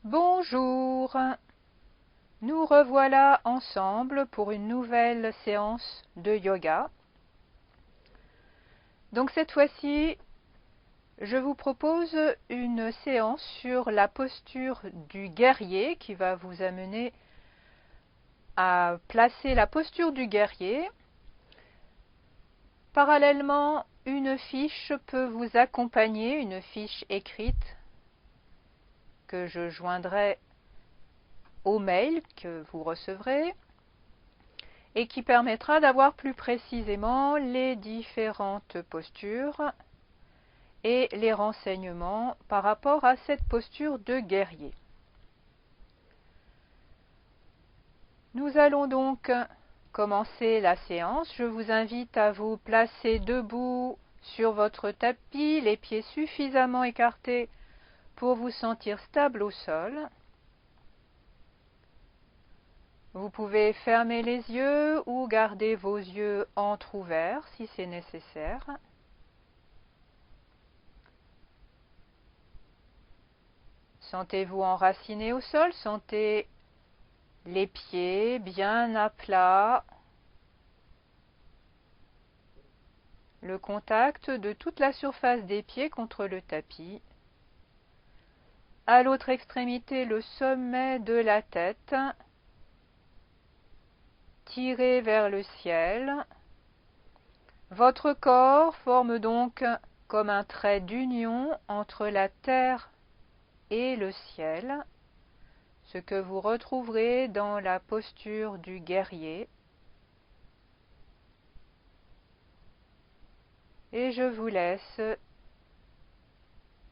Bonjour, nous revoilà ensemble pour une nouvelle séance de yoga. Donc cette fois-ci, je vous propose une séance sur la posture du guerrier qui va vous amener à placer la posture du guerrier. Parallèlement, une fiche peut vous accompagner, une fiche écrite que je joindrai au mail que vous recevrez et qui permettra d'avoir plus précisément les différentes postures et les renseignements par rapport à cette posture de guerrier. Nous allons donc commencer la séance. Je vous invite à vous placer debout sur votre tapis, les pieds suffisamment écartés pour vous sentir stable au sol. Vous pouvez fermer les yeux ou garder vos yeux entr'ouverts si c'est nécessaire. Sentez-vous enraciné au sol, sentez les pieds bien à plat, le contact de toute la surface des pieds contre le tapis. À l'autre extrémité, le sommet de la tête, tiré vers le ciel. Votre corps forme donc comme un trait d'union entre la terre et le ciel, ce que vous retrouverez dans la posture du guerrier. Et je vous laisse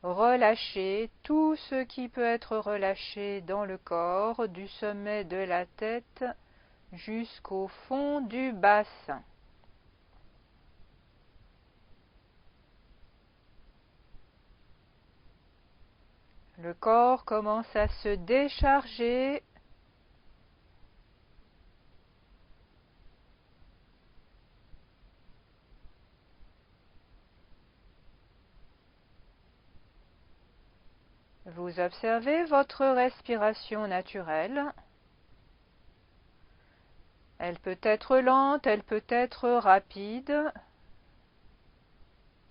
relâcher tout ce qui peut être relâché dans le corps, du sommet de la tête jusqu'au fond du bassin. Le corps commence à se décharger. Vous observez votre respiration naturelle. Elle peut être lente, elle peut être rapide.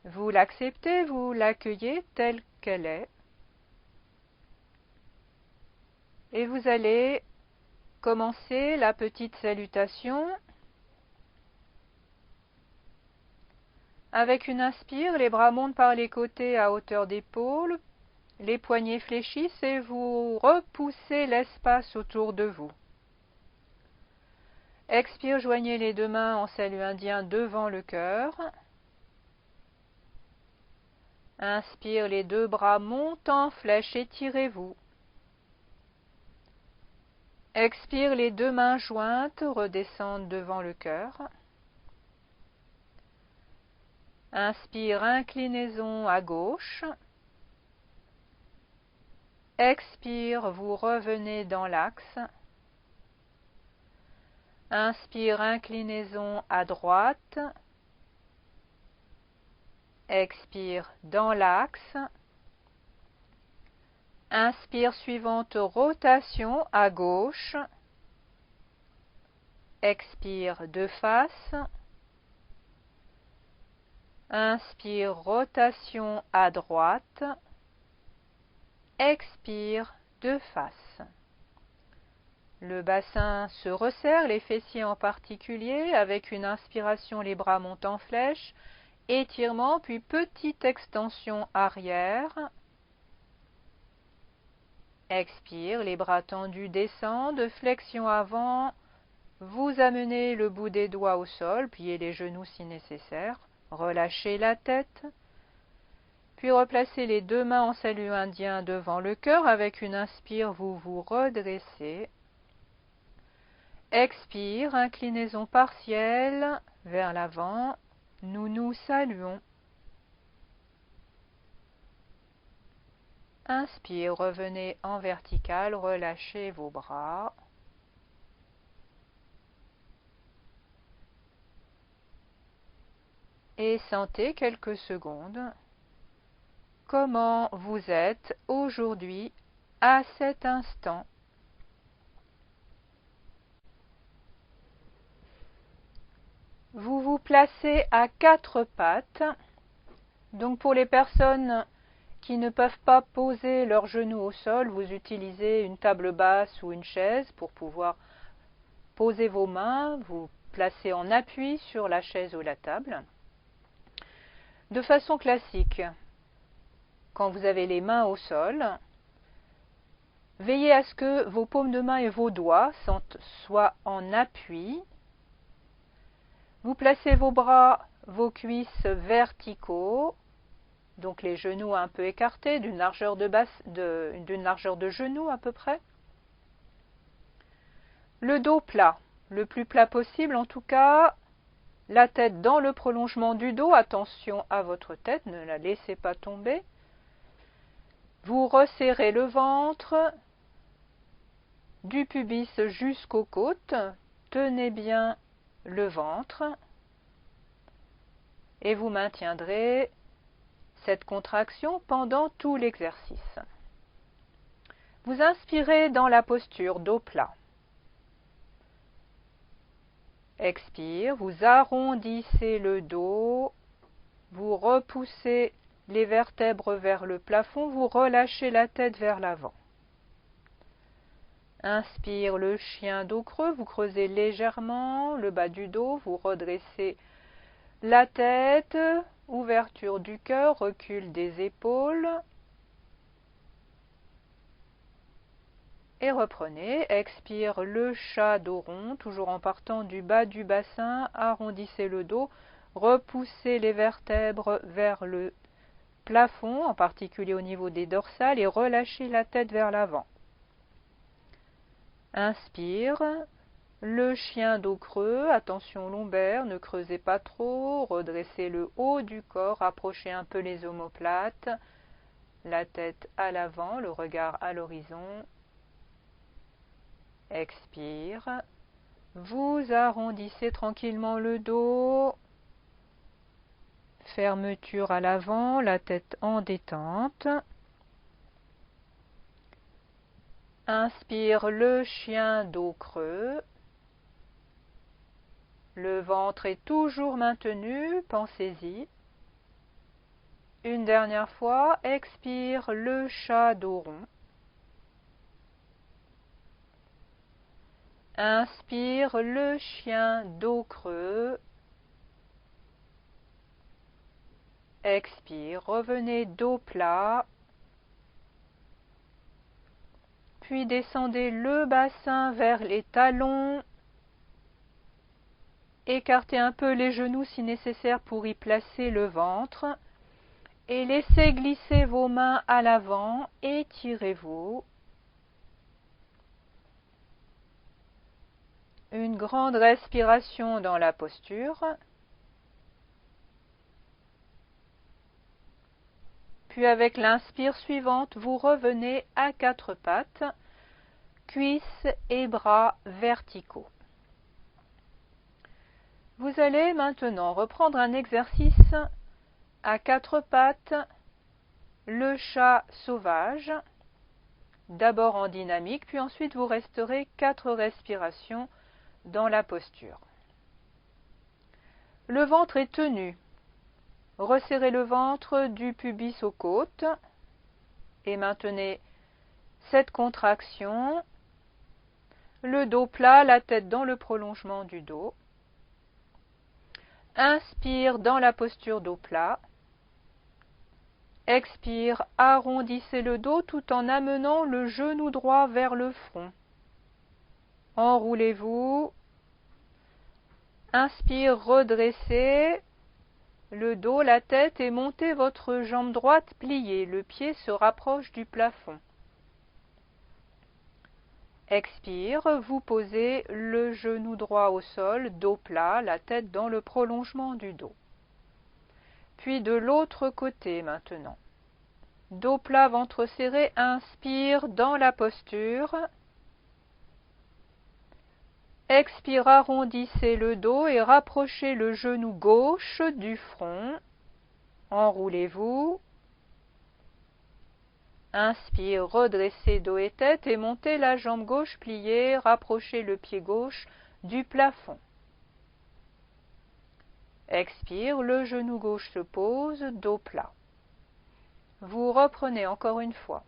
Vous l'acceptez, vous l'accueillez telle qu'elle est. Et vous allez commencer la petite salutation. Avec une inspire, les bras montent par les côtés à hauteur d'épaule. Les poignets fléchissent et vous repoussez l'espace autour de vous. Expire, joignez les deux mains en salut indien devant le cœur. Inspire, les deux bras montent en flèche, étirez-vous. Expire, les deux mains jointes redescendent devant le cœur. Inspire, inclinaison à gauche. Expire, vous revenez dans l'axe. Inspire, inclinaison à droite. Expire, dans l'axe. Inspire, suivante rotation à gauche. Expire, de face. Inspire, rotation à droite. Expire, de face. Le bassin se resserre, les fessiers en particulier. Avec une inspiration, les bras montent en flèche. Étirement, puis petite extension arrière. Expire, les bras tendus descendent. Flexion avant. Vous amenez le bout des doigts au sol, pliez les genoux si nécessaire. Relâchez la tête. Puis replacez les deux mains en salut indien devant le cœur. Avec une inspire, vous vous redressez. Expire, inclinaison partielle vers l'avant. Nous nous saluons. Inspire, revenez en vertical, relâchez vos bras. Et sentez quelques secondes comment vous êtes aujourd'hui à cet instant. Vous vous placez à quatre pattes. Donc pour les personnes qui ne peuvent pas poser leurs genoux au sol, vous utilisez une table basse ou une chaise pour pouvoir poser vos mains, vous placez en appui sur la chaise ou la table. De façon classique, quand vous avez les mains au sol, veillez à ce que vos paumes de main et vos doigts soient en appui. Vous placez vos bras, vos cuisses verticaux, donc les genoux un peu écartés, d'une largeur de genou à peu près. Le dos plat, le plus plat possible en tout cas, la tête dans le prolongement du dos, attention à votre tête, ne la laissez pas tomber. Vous resserrez le ventre, du pubis jusqu'aux côtes, tenez bien le ventre et vous maintiendrez cette contraction pendant tout l'exercice. Vous inspirez dans la posture dos plat. Expire, vous arrondissez le dos, vous repoussez les vertèbres vers le plafond, vous relâchez la tête vers l'avant. Inspire le chien dos creux, vous creusez légèrement le bas du dos, vous redressez la tête, ouverture du cœur, recul des épaules. Et reprenez, expire le chat dos rond, toujours en partant du bas du bassin, arrondissez le dos, repoussez les vertèbres vers le plafond, en particulier au niveau des dorsales, et relâchez la tête vers l'avant. Inspire, le chien dos creux, attention lombaire, ne creusez pas trop, redressez le haut du corps, rapprochez un peu les omoplates, la tête à l'avant, le regard à l'horizon. Expire, vous arrondissez tranquillement le dos, fermeture à l'avant, la tête en détente. Inspire le chien dos creux, le ventre est toujours maintenu, pensez-y. Une dernière fois, expire le chat dos rond. Inspire le chien dos creux. Expire, revenez dos plat. Puis descendez le bassin vers les talons. Écartez un peu les genoux si nécessaire pour y placer le ventre. Et laissez glisser vos mains à l'avant. Étirez-vous. Une grande respiration dans la posture. Puis avec l'inspire suivante, vous revenez à quatre pattes, cuisses et bras verticaux. Vous allez maintenant reprendre un exercice à quatre pattes, le chat sauvage, d'abord en dynamique, puis ensuite vous resterez 4 respirations dans la posture. Le ventre est tenu. Resserrez le ventre du pubis aux côtes et maintenez cette contraction. Le dos plat, la tête dans le prolongement du dos. Inspire dans la posture dos plat. Expire, arrondissez le dos tout en amenant le genou droit vers le front. Enroulez-vous. Inspire, redressez le dos, la tête et montez votre jambe droite pliée. Le pied se rapproche du plafond. Expire, vous posez le genou droit au sol, dos plat, la tête dans le prolongement du dos. Puis de l'autre côté maintenant. Dos plat, ventre serré, inspire dans la posture. Expire, arrondissez le dos et rapprochez le genou gauche du front. Enroulez-vous. Inspire, redressez dos et tête et montez la jambe gauche pliée, rapprochez le pied gauche du plafond. Expire, le genou gauche se pose, dos plat. Vous reprenez encore une fois.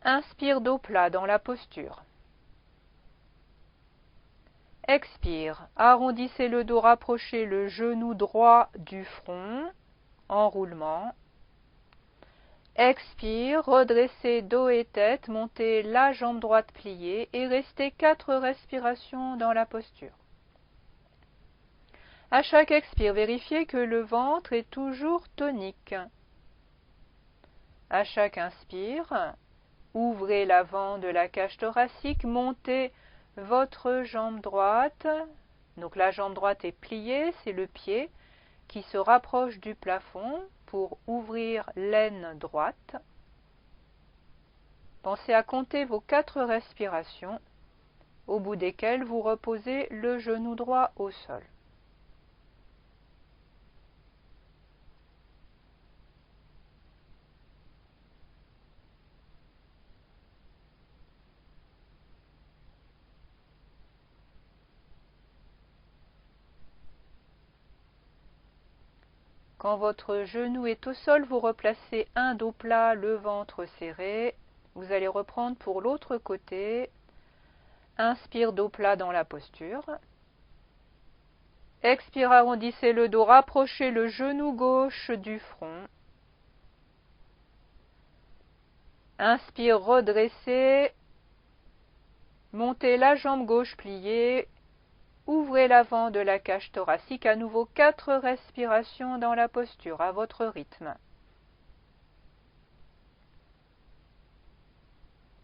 Inspire, dos plat dans la posture. Expire, arrondissez le dos, rapprochez le genou droit du front, enroulement. Expire, redressez dos et tête, montez la jambe droite pliée et restez 4 respirations dans la posture. À chaque expire, vérifiez que le ventre est toujours tonique. À chaque inspire, ouvrez l'avant de la cage thoracique, montez votre jambe droite. Donc la jambe droite est pliée, c'est le pied qui se rapproche du plafond pour ouvrir l'aine droite. Pensez à compter vos 4 respirations, au bout desquelles vous reposez le genou droit au sol. Quand votre genou est au sol, vous replacez un dos plat, le ventre serré. Vous allez reprendre pour l'autre côté. Inspire, dos plat dans la posture. Expire, arrondissez le dos, rapprochez le genou gauche du front. Inspire, redressez. Montez la jambe gauche pliée. Ouvrez l'avant de la cage thoracique, à nouveau 4 respirations dans la posture, à votre rythme.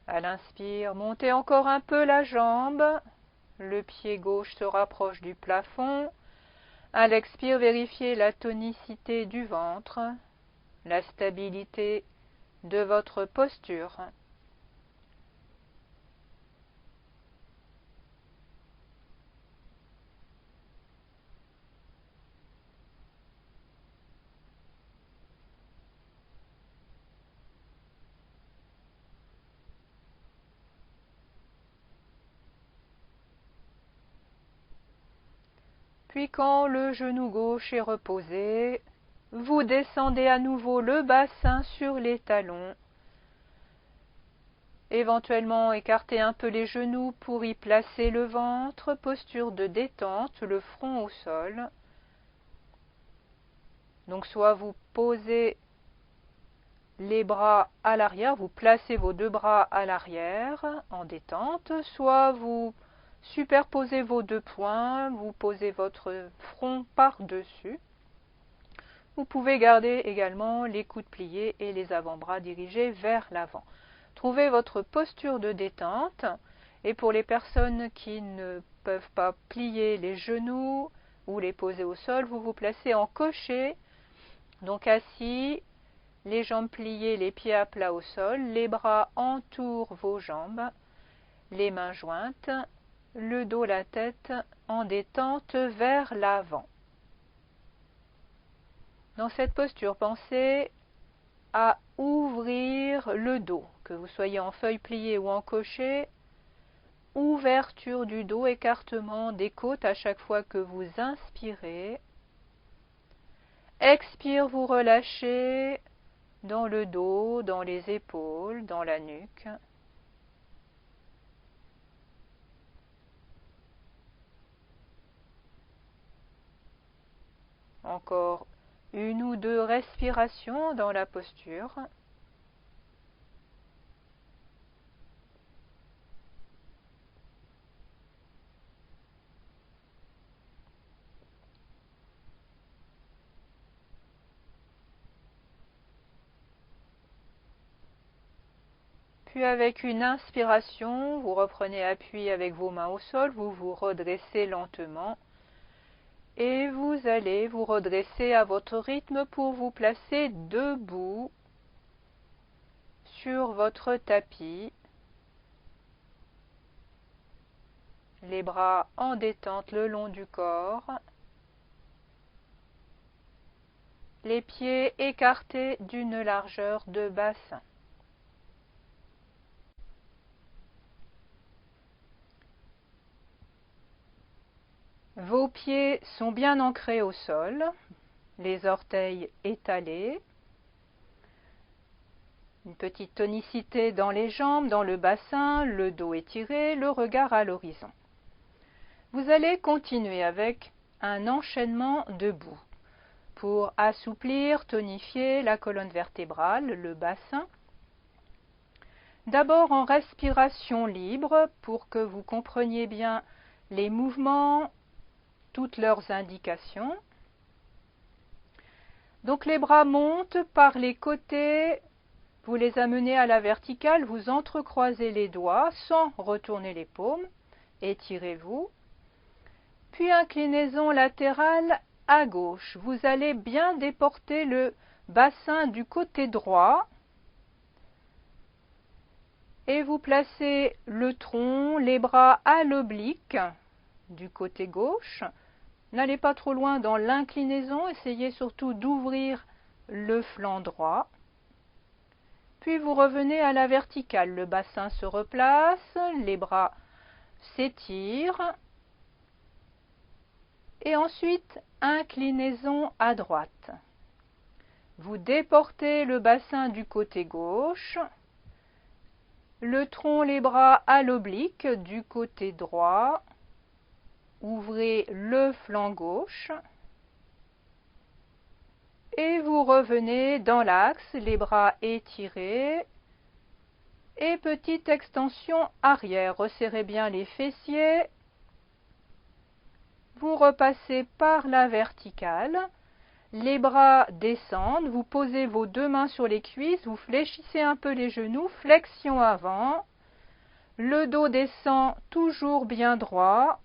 À l'inspire, montez encore un peu la jambe, le pied gauche se rapproche du plafond. À l'expire, vérifiez la tonicité du ventre, la stabilité de votre posture. Puis quand le genou gauche est reposé, vous descendez à nouveau le bassin sur les talons. Éventuellement écartez un peu les genoux pour y placer le ventre, posture de détente, le front au sol. Donc soit vous posez les bras à l'arrière, vous placez vos 2 bras à l'arrière en détente, soit vous superposez vos 2 poings, vous posez votre front par-dessus. Vous pouvez garder également les coudes pliés et les avant-bras dirigés vers l'avant. Trouvez votre posture de détente et pour les personnes qui ne peuvent pas plier les genoux ou les poser au sol, vous vous placez en cocher, donc assis, les jambes pliées, les pieds à plat au sol, les bras entourent vos jambes, les mains jointes, le dos, la tête en détente vers l'avant. Dans cette posture, pensez à ouvrir le dos, que vous soyez en feuille pliée ou en cocher. Ouverture du dos, écartement des côtes à chaque fois que vous inspirez. Expire, vous relâchez dans le dos, dans les épaules, dans la nuque. Encore 1 ou 2 respirations dans la posture. Puis avec une inspiration, vous reprenez appui avec vos mains au sol, vous vous redressez lentement et vous allez vous redresser à votre rythme pour vous placer debout sur votre tapis, les bras en détente le long du corps, les pieds écartés d'une largeur de bassin. Vos pieds sont bien ancrés au sol, les orteils étalés. Une petite tonicité dans les jambes, dans le bassin, le dos étiré, le regard à l'horizon. Vous allez continuer avec un enchaînement debout pour assouplir, tonifier la colonne vertébrale, le bassin. D'abord en respiration libre pour que vous compreniez bien les mouvements, toutes leurs indications. Donc les bras montent par les côtés, vous les amenez à la verticale, vous entrecroisez les doigts sans retourner les paumes, étirez-vous. Puis inclinaison latérale à gauche. Vous allez bien déporter le bassin du côté droit et vous placez le tronc, les bras à l'oblique du côté gauche. N'allez pas trop loin dans l'inclinaison, essayez surtout d'ouvrir le flanc droit. Puis vous revenez à la verticale, le bassin se replace, les bras s'étirent. Et ensuite, inclinaison à droite. Vous déportez le bassin du côté gauche, le tronc, les bras à l'oblique du côté droit. Ouvrez le flanc gauche. Et vous revenez dans l'axe, les bras étirés. Et petite extension arrière. Resserrez bien les fessiers. Vous repassez par la verticale. Les bras descendent. Vous posez vos deux mains sur les cuisses. Vous fléchissez un peu les genoux. Flexion avant. Le dos descend toujours bien droit.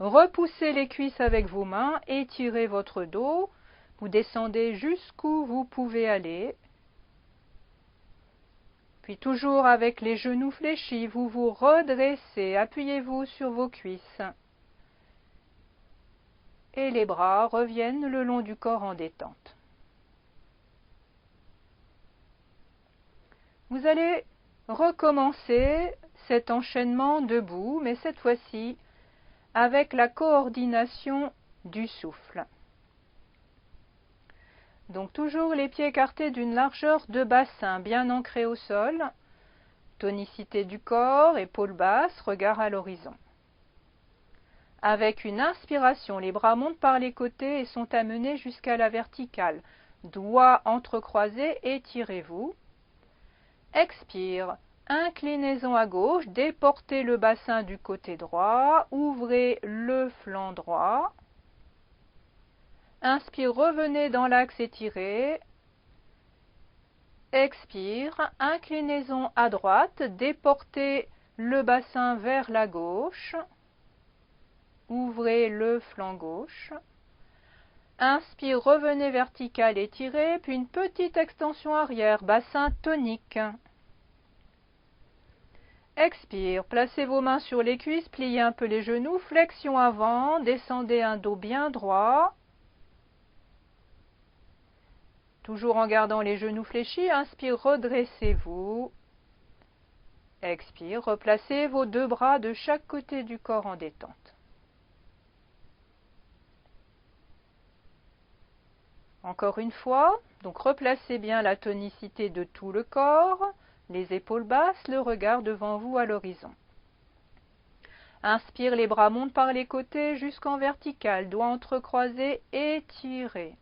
Repoussez les cuisses avec vos mains. Étirez votre dos. Vous descendez jusqu'où vous pouvez aller. Puis toujours avec les genoux fléchis, vous vous redressez. Appuyez-vous sur vos cuisses. Et les bras reviennent le long du corps en détente. Vous allez recommencer cet enchaînement debout, mais cette fois-ci avec la coordination du souffle. Donc toujours les pieds écartés d'une largeur de bassin, bien ancrés au sol, tonicité du corps, épaules basses, regard à l'horizon. Avec une inspiration, les bras montent par les côtés et sont amenés jusqu'à la verticale. Doigts entrecroisés, étirez-vous. Expire, inclinaison à gauche, déportez le bassin du côté droit, ouvrez le flanc droit. Inspire, revenez dans l'axe étiré. Expire, inclinaison à droite, déportez le bassin vers la gauche. Ouvrez le flanc gauche. Inspire, revenez vertical, étiré, puis une petite extension arrière, bassin tonique. Expire, placez vos mains sur les cuisses, pliez un peu les genoux, flexion avant, descendez un dos bien droit. Toujours en gardant les genoux fléchis, inspire, redressez-vous. Expire, replacez vos deux bras de chaque côté du corps en détente. Encore une fois, donc replacez bien la tonicité de tout le corps, les épaules basses, le regard devant vous à l'horizon. Inspire, les bras montent par les côtés jusqu'en vertical, doigts entrecroisés, étirez.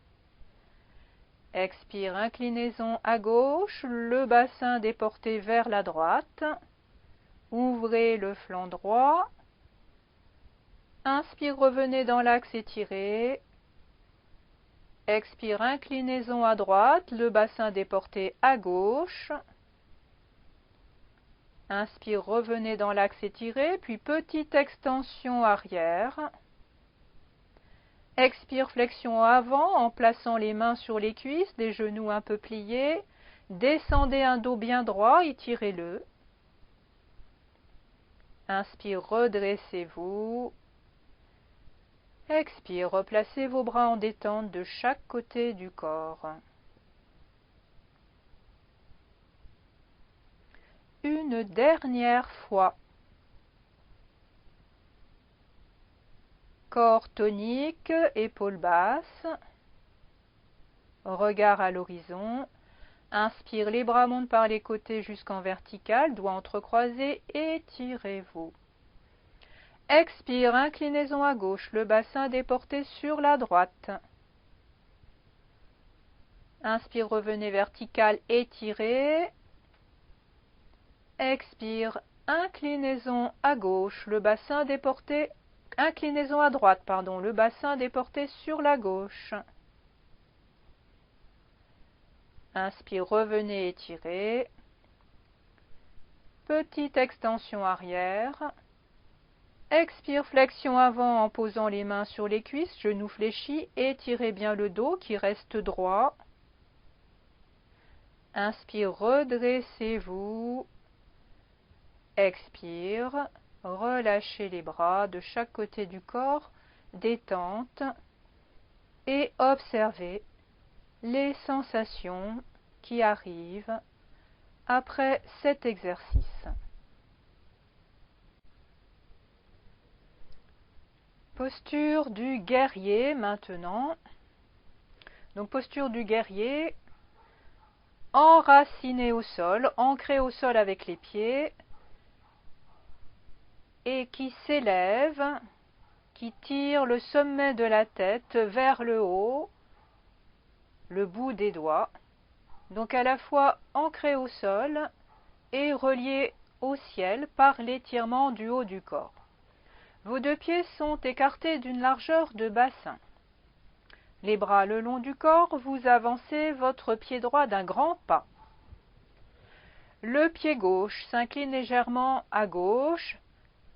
Expire, inclinaison à gauche, le bassin déporté vers la droite. Ouvrez le flanc droit. Inspire, revenez dans l'axe étiré. Expire, inclinaison à droite, le bassin déporté à gauche. Inspire, revenez dans l'axe étiré, puis petite extension arrière. Expire, flexion avant en plaçant les mains sur les cuisses, les genoux un peu pliés. Descendez un dos bien droit, étirez-le. Inspire, redressez-vous. Expire, replacez vos bras en détente de chaque côté du corps. Une dernière fois. Corps tonique, épaules basses, regard à l'horizon. Inspire, les bras montent par les côtés jusqu'en vertical, doigts entrecroisés, étirez-vous. Expire, inclinaison à gauche, le bassin déporté sur la droite. Inspire, revenez vertical, étirez. Expire, inclinaison à gauche, le bassin déporté, inclinaison à droite, pardon, le bassin déporté sur la gauche. Inspire, revenez, étirez. Petite extension arrière. Expire, flexion avant en posant les mains sur les cuisses, genoux fléchis, étirez bien le dos qui reste droit. Inspire, redressez-vous. Expire, relâchez les bras de chaque côté du corps, détente et observez les sensations qui arrivent après cet exercice. Posture du guerrier maintenant. Donc posture du guerrier, enraciné au sol, ancré au sol avec les pieds et qui s'élève, qui tire le sommet de la tête vers le haut, le bout des doigts. Donc à la fois ancré au sol et relié au ciel par l'étirement du haut du corps. Vos deux pieds sont écartés d'une largeur de bassin. Les bras le long du corps, vous avancez votre pied droit d'un grand pas. Le pied gauche s'incline légèrement à gauche.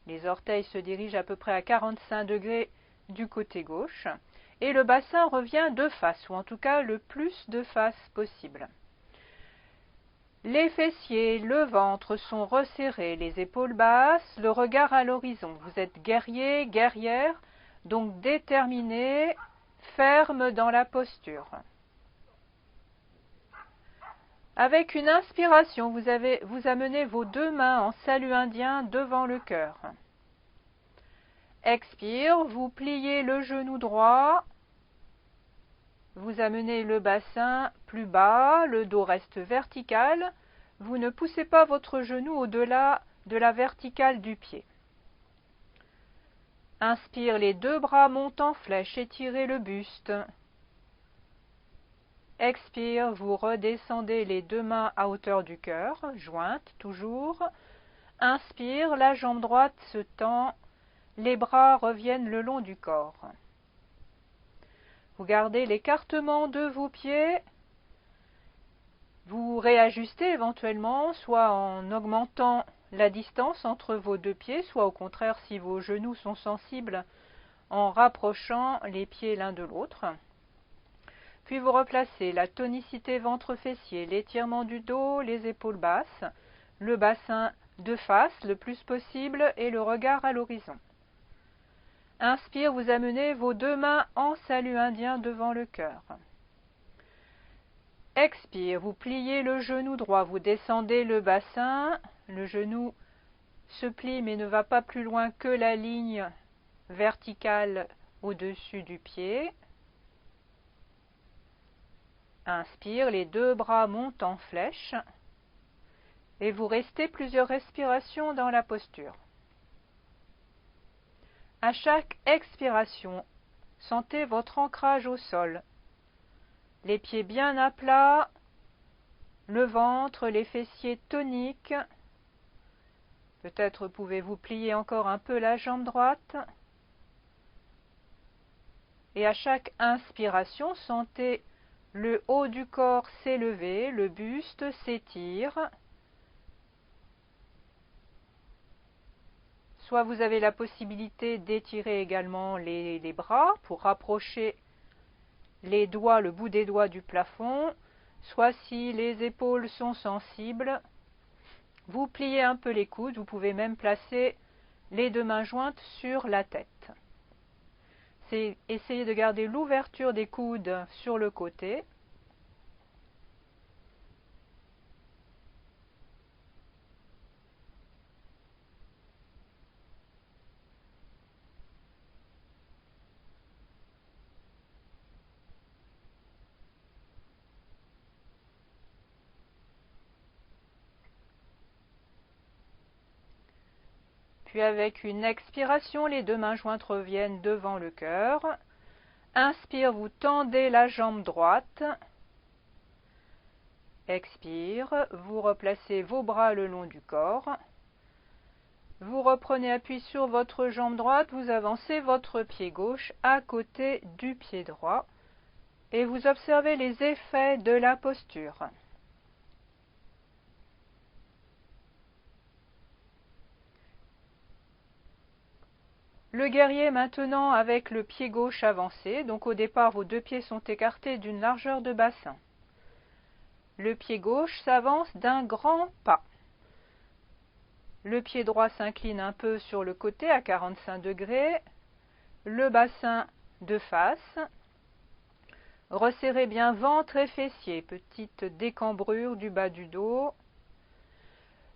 Les orteils se dirigent à peu près à 45 degrés du côté gauche. Et le bassin revient de face, ou en tout cas le plus de face possible. Les fessiers, le ventre sont resserrés, les épaules basses, le regard à l'horizon. Vous êtes guerrier, guerrière, donc déterminé, ferme dans la posture. Avec une inspiration, vous amenez vos deux mains en salut indien devant le cœur. Expire, vous pliez le genou droit. Vous amenez le bassin plus bas, le dos reste vertical. Vous ne poussez pas votre genou au-delà de la verticale du pied. Inspire, les deux bras montent en flèche, étirez le buste. Expire, vous redescendez les deux mains à hauteur du cœur, jointes toujours. Inspire, la jambe droite se tend, les bras reviennent le long du corps. Vous gardez l'écartement de vos pieds. Vous réajustez éventuellement, soit en augmentant la distance entre vos deux pieds, soit au contraire, si vos genoux sont sensibles, en rapprochant les pieds l'un de l'autre. Puis vous replacez la tonicité ventre-fessier, l'étirement du dos, les épaules basses, le bassin de face le plus possible et le regard à l'horizon. Inspire, vous amenez vos deux mains en salut indien devant le cœur. Expire, vous pliez le genou droit, vous descendez le bassin, le genou se plie mais ne va pas plus loin que la ligne verticale au-dessus du pied. Inspire, les deux bras montent en flèche et vous restez plusieurs respirations dans la posture. À chaque expiration, sentez votre ancrage au sol. Les pieds bien à plat, le ventre, les fessiers toniques. Peut-être pouvez-vous plier encore un peu la jambe droite. Et à chaque inspiration, sentez le haut du corps s'élever, le buste s'étire. Soit vous avez la possibilité d'étirer également les bras pour rapprocher les doigts, le bout des doigts du plafond, soit si les épaules sont sensibles, vous pliez un peu les coudes, vous pouvez même placer les deux mains jointes sur la tête. C'est essayer de garder l'ouverture des coudes sur le côté. Puis avec une expiration, les deux mains jointes reviennent devant le cœur. Inspire, vous tendez la jambe droite. Expire, vous replacez vos bras le long du corps. Vous reprenez appui sur votre jambe droite, vous avancez votre pied gauche à côté du pied droit et vous observez les effets de la posture. Le guerrier maintenant avec le pied gauche avancé, donc au départ vos deux pieds sont écartés d'une largeur de bassin. Le pied gauche s'avance d'un grand pas. Le pied droit s'incline un peu sur le côté à 45 degrés, le bassin de face. Resserrez bien ventre et fessiers, petite décambrure du bas du dos.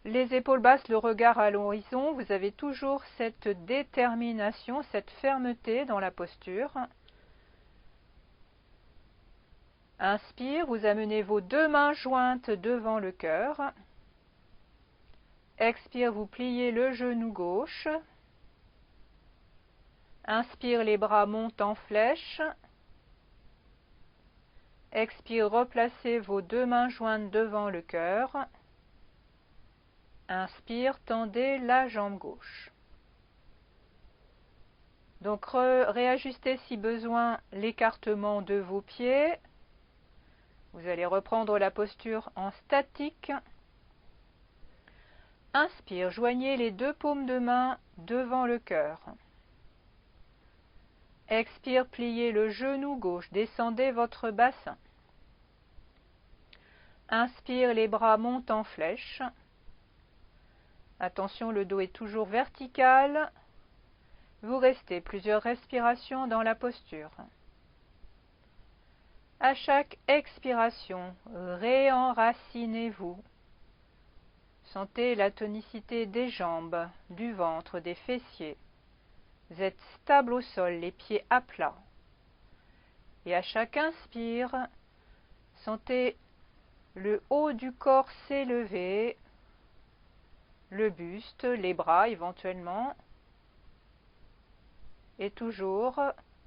Les épaules basses, le regard à l'horizon, vous avez toujours cette détermination, cette fermeté dans la posture. Inspire, vous amenez vos deux mains jointes devant le cœur. Expire, vous pliez le genou gauche. Inspire, les bras montent en flèche. Expire, replacez vos deux mains jointes devant le cœur. Inspire, tendez la jambe gauche. Donc réajustez si besoin l'écartement de vos pieds. Vous allez reprendre la posture en statique. Inspire, joignez les deux paumes de main devant le cœur. Expire, pliez le genou gauche, descendez votre bassin. Inspire, les bras montent en flèche. Attention, le dos est toujours vertical. Vous restez plusieurs respirations dans la posture. À chaque expiration, réenracinez-vous. Sentez la tonicité des jambes, du ventre, des fessiers. Vous êtes stable au sol, les pieds à plat. Et à chaque inspire, sentez le haut du corps s'élever, le buste, les bras éventuellement, et toujours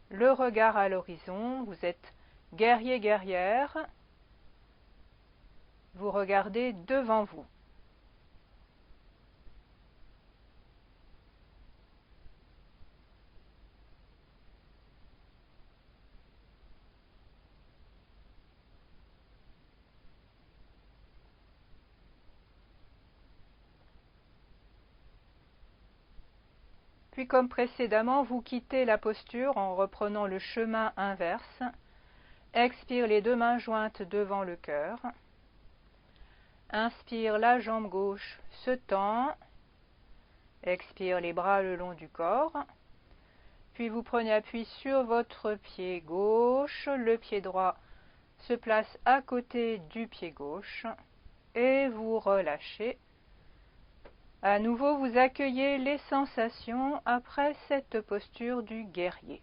le regard à l'horizon. Vous êtes guerrier, guerrière, vous regardez devant vous. Puis comme précédemment, vous quittez la posture en reprenant le chemin inverse. Expire, les deux mains jointes devant le cœur. Inspire, la jambe gauche se tend. Expire, les bras le long du corps. Puis vous prenez appui sur votre pied gauche. Le pied droit se place à côté du pied gauche. Et vous relâchez. À nouveau, vous accueillez les sensations après cette posture du guerrier.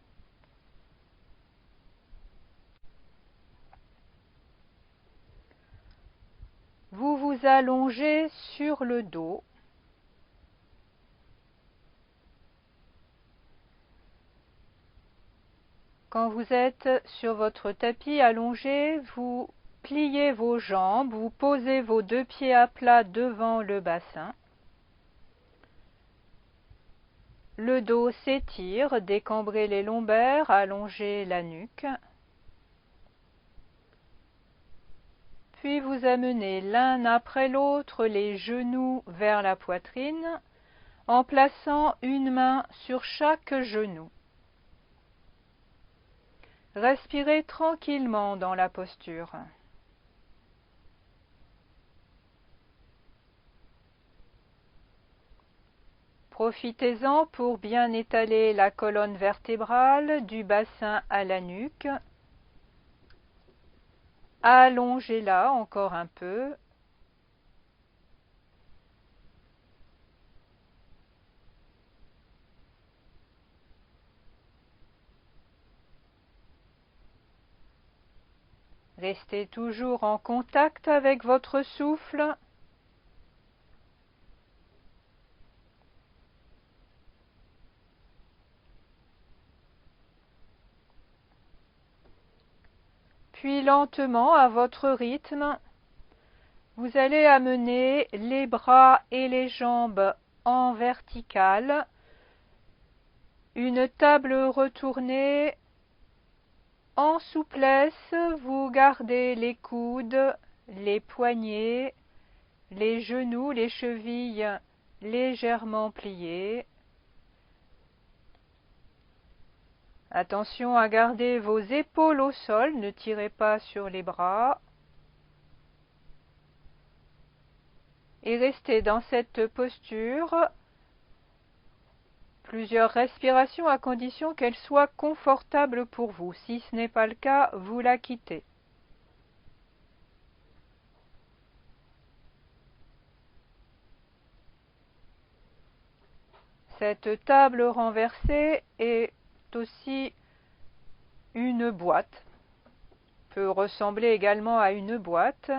Vous vous allongez sur le dos. Quand vous êtes sur votre tapis allongé, vous pliez vos jambes, vous posez vos deux pieds à plat devant le bassin. Le dos s'étire, décambrez les lombaires, allongez la nuque. Puis vous amenez l'un après l'autre les genoux vers la poitrine en plaçant une main sur chaque genou. Respirez tranquillement dans la posture. Profitez-en pour bien étaler la colonne vertébrale du bassin à la nuque. Allongez-la encore un peu. Restez toujours en contact avec votre souffle. Puis lentement, à votre rythme, vous allez amener les bras et les jambes en verticale, une table retournée. En souplesse, vous gardez les coudes, les poignets, les genoux, les chevilles légèrement pliés. Attention à garder vos épaules au sol, ne tirez pas sur les bras. Et restez dans cette posture plusieurs respirations à condition qu'elle soit confortable pour vous. Si ce n'est pas le cas, vous la quittez. Cette table renversée est aussi une boîte, peut ressembler également à une boîte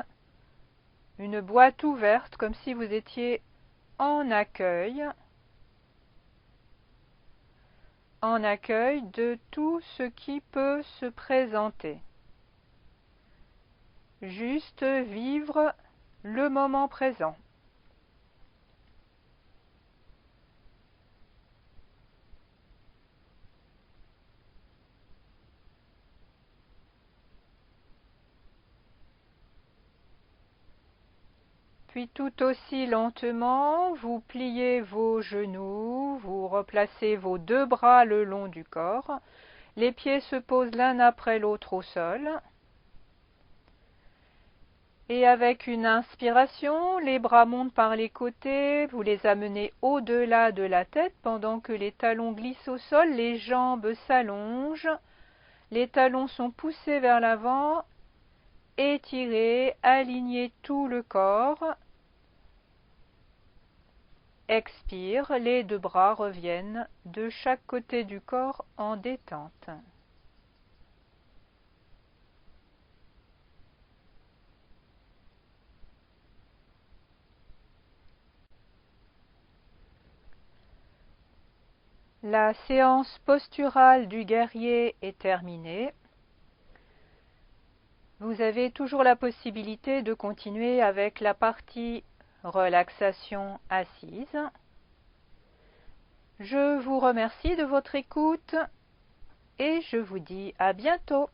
ouverte comme si vous étiez en accueil de tout ce qui peut se présenter. Juste vivre le moment présent. Puis tout aussi lentement, vous pliez vos genoux, vous replacez vos deux bras le long du corps. Les pieds se posent l'un après l'autre au sol. Et avec une inspiration, les bras montent par les côtés, vous les amenez au-delà de la tête pendant que les talons glissent au sol, les jambes s'allongent, les talons sont poussés vers l'avant. Étirez, alignez tout le corps. Expire, les deux bras reviennent de chaque côté du corps en détente. La séance posturale du guerrier est terminée. Vous avez toujours la possibilité de continuer avec la partie relaxation assise. Je vous remercie de votre écoute et je vous dis à bientôt.